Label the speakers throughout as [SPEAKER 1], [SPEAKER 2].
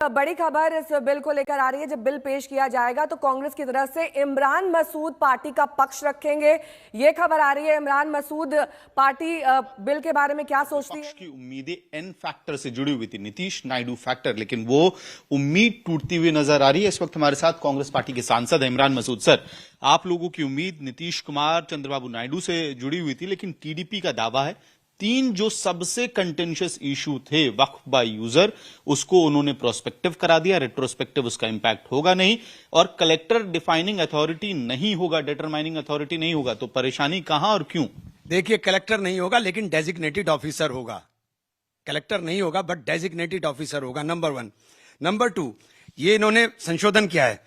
[SPEAKER 1] बड़ी खबर इस बिल को लेकर आ रही है। जब बिल पेश किया जाएगा तो कांग्रेस की तरफ से इमरान मसूद पार्टी का पक्ष रखेंगे, ये खबर आ रही है। इमरान मसूद पार्टी बिल के बारे में क्या सोचती है?
[SPEAKER 2] पक्ष की उम्मीदें एन फैक्टर से जुड़ी हुई थी, नीतीश नायडू फैक्टर, लेकिन वो उम्मीद टूटती हुई नजर आ रही है। इस वक्त हमारे साथ कांग्रेस पार्टी के सांसद इमरान मसूद। सर, आप लोगों की उम्मीद नीतीश कुमार चंद्रबाबू नायडू से जुड़ी हुई थी, लेकिन टीडीपी का दावा है तीन जो सबसे कंटेंशियस इशू थे वक्फ बाय यूजर, उसको उन्होंने प्रोस्पेक्टिव करा दिया। रेट्रोस्पेक्टिव उसका इंपैक्ट होगा नहीं, और कलेक्टर डिफाइनिंग अथॉरिटी नहीं होगा, डिटरमाइनिंग अथॉरिटी नहीं होगा। तो परेशानी कहां और क्यों?
[SPEAKER 3] देखिए, कलेक्टर नहीं होगा लेकिन डेजिग्नेटेड ऑफिसर होगा। कलेक्टर नहीं होगा बट डेजिग्नेटेड ऑफिसर होगा, नंबर 1। नंबर 2, ये इन्होंने संशोधन किया है,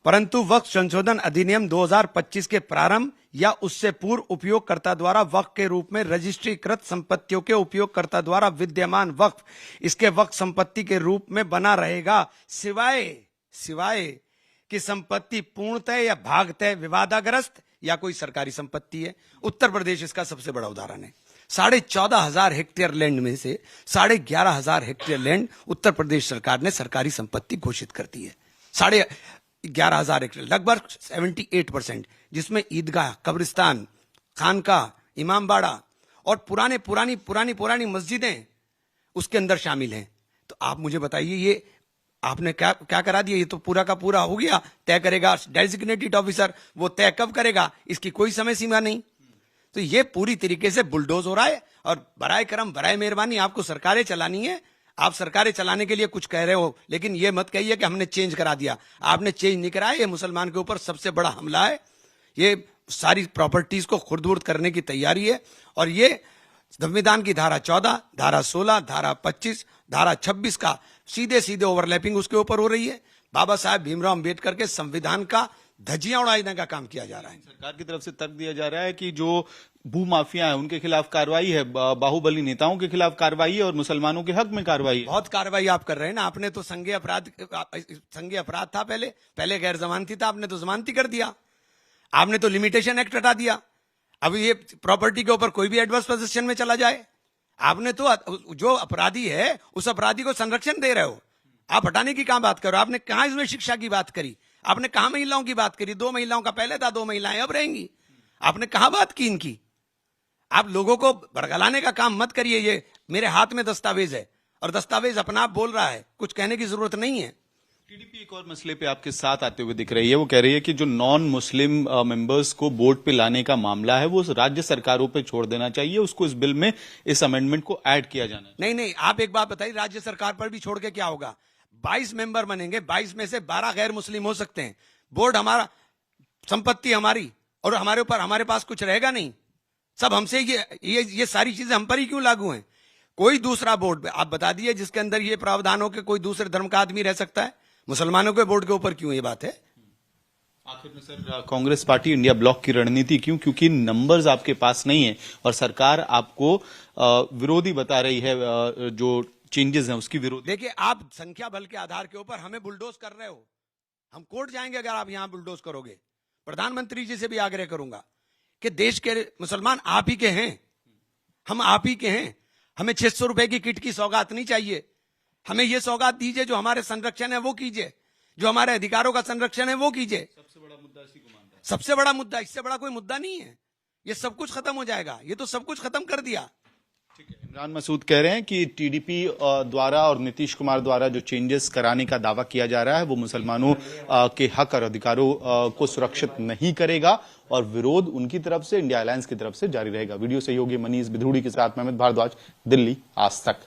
[SPEAKER 3] परंतु वक्फ संशोधन अधिनियम 2025 के प्रारंभ या उससे पूर्व उपयोगकर्ता द्वारा वक्फ के रूप में रजिस्ट्रीकृत संपत्तियों के उपयोगकर्ता द्वारा विद्यमान वक्फ इसके वक्फ संपत्ति के रूप में बना रहेगा, सिवाय कि संपत्ति पूर्णतः या भागतः विवादाग्रस्त या कोई सरकारी संपत्ति है। उत्तर प्रदेश इसका सबसे बड़ा उदाहरण है। 14,500 हेक्टेयर लैंड में से 11,500 हेक्टेयर लैंड उत्तर प्रदेश सरकार ने सरकारी संपत्ति घोषित कर दी है। 11,500 हेक्टेयर, लगभग 78%, जिसमें ईदगाह, कब्रिस्तान, खानका, इमामबाड़ा और पुरानी मस्जिदें उसके अंदर शामिल हैं। तो आप मुझे बताइए, ये आपने क्या करा दिया? ये तो पूरा का पूरा हो गया, तय करेगा डेजिग्नेटेड ऑफिसर। वो तय कब करेगा, इसकी कोई समय सीमा नहीं। तो ये पूरी तरीके से बुलडोज हो रहा है। और बराए करम, बराए मेहरबानी, आपको सरकारें चलानी है, आप सरकारें चलाने के लिए कुछ कह रहे हो, लेकिन ये मत कहिए कि हमने चेंज करा दिया। आपने चेंज नहीं कराया। ये मुसलमान के ऊपर सबसे बड़ा हमला है। ये सारी प्रॉपर्टीज को खुर्द-बुर्द करने की तैयारी है। और ये संविधान की धारा 14, धारा 16, धारा 25, धारा 26 का सीधे ओवरलैपिंग उसके ऊपर हो रही है। बाबा साहब भीमराव अंबेडकर के संविधान का धज्जियां उड़ाने का काम किया जा रहा है।
[SPEAKER 2] सरकार की तरफ से तर्क दिया जा रहा है कि जो भू माफिया है उनके खिलाफ कार्रवाई है, बाहुबली नेताओं के खिलाफ कार्रवाई है और मुसलमानों के हक में कार्रवाई है।
[SPEAKER 3] बहुत कार्रवाई आप कर रहे हैं ना। आपने तो संज्ञेय अपराध था, पहले गैर जमानती था, आपने तो जमानती कर दिया। आपने तो लिमिटेशन एक्ट हटा दिया। अब ये प्रॉपर्टी के ऊपर कोई भी एडवर्स पोजीशन में चला जाए, आपने तो जो अपराधी है उस अपराधी को संरक्षण दे रहे हो। आप हटाने की कहां बात करो? आपने कहां इसमें शिक्षा की बात करी? आपने कहां महिलाओं की बात करी? 2 महिलाओं का पहले था, 2 महिलाएं अब रहेंगी। आपने कहां बात की इनकी? आप लोगों को भड़काने का काम मत करिए। ये मेरे हाथ में दस्तावेज है और दस्तावेज अपना आप बोल रहा है, कुछ कहने की जरूरत नहीं है।
[SPEAKER 2] टीडीपी एक और मसले पे आपके साथ आते हुए दिख रही है। वो कह रही है कि जो नॉन मुस्लिम मेंबर्स को बोर्ड पे लाने का मामला है वो राज्य सरकारों पे छोड़ देना चाहिए, उसको इस बिल में, इस अमेंडमेंट को ऐड किया जाना है।
[SPEAKER 3] नहीं, आप एक बात बताइए, राज्य सरकार पर भी छोड़ के क्या होगा? 22 मेंबर बनेंगे, 22 में से 12 गैर मुस्लिम हो सकते हैं। बोर्ड हमारा, संपत्ति हमारी, और हमारे ऊपर, हमारे पास कुछ रहेगा नहीं। सब हमसे ये सारी चीजें हम पर ही क्यों लागू हैं? कोई दूसरा बोर्ड आप बता दिए जिसके अंदर ये प्रावधान हो कि कोई दूसरे धर्म का आदमी रह सकता है। मुसलमानों के बोर्ड के ऊपर क्यों ये बात है?
[SPEAKER 2] आखिर में sir, Congress party India block की रणनीति क्यों? क्योंकि नंबर्स आपके पास नहीं है और सरकार आपको विरोधी बता रही है, जो चेंजेस हैं उसकी विरोधी।
[SPEAKER 3] देखिए, आप संख्या बल के आधार के ऊपर हमें बुलडोज कर रहे हो। हम कोर्ट जाएंगे अगर आप यहां बुलडोज करोगे। प्रधानमंत्री जी से भी आग्रह करूंगा कि देश के मुसलमान आप ही के हैं, हम आप ही के हैं। हमें 600 रुपए की किट की सौगात नहीं चाहिए। हमें यह सौगात दीजिए, जो हमारे संरक्षण है वो कीजिए, जो हमारे अधिकारों का संरक्षण है वो कीजिए।
[SPEAKER 2] सबसे बड़ा मुद्दा इसी को मानता है।
[SPEAKER 3] सबसे बड़ा मुद्दा, इससे बड़ा कोई मुद्दा नहीं है। ये सब कुछ खत्म हो जाएगा। ये तो सब कुछ खत्म कर दिया।
[SPEAKER 2] ठीक है, इमरान मसूद कह रहे हैं कि टीडीपी द्वारा और नीतीश कुमार द्वारा जो चेंजेस कराने का दावा किया जा रहा है वो मुसलमानों के हक और अधिकारों को सुरक्षित नहीं करेगा और विरोध उनकी तरफ से, इंडिया अलायंस की तरफ से जारी रहेगा। वीडियो सहयोगी मनीष बिधूड़ी के साथ मैं अमित भारद्वाज, दिल्ली, आज तक।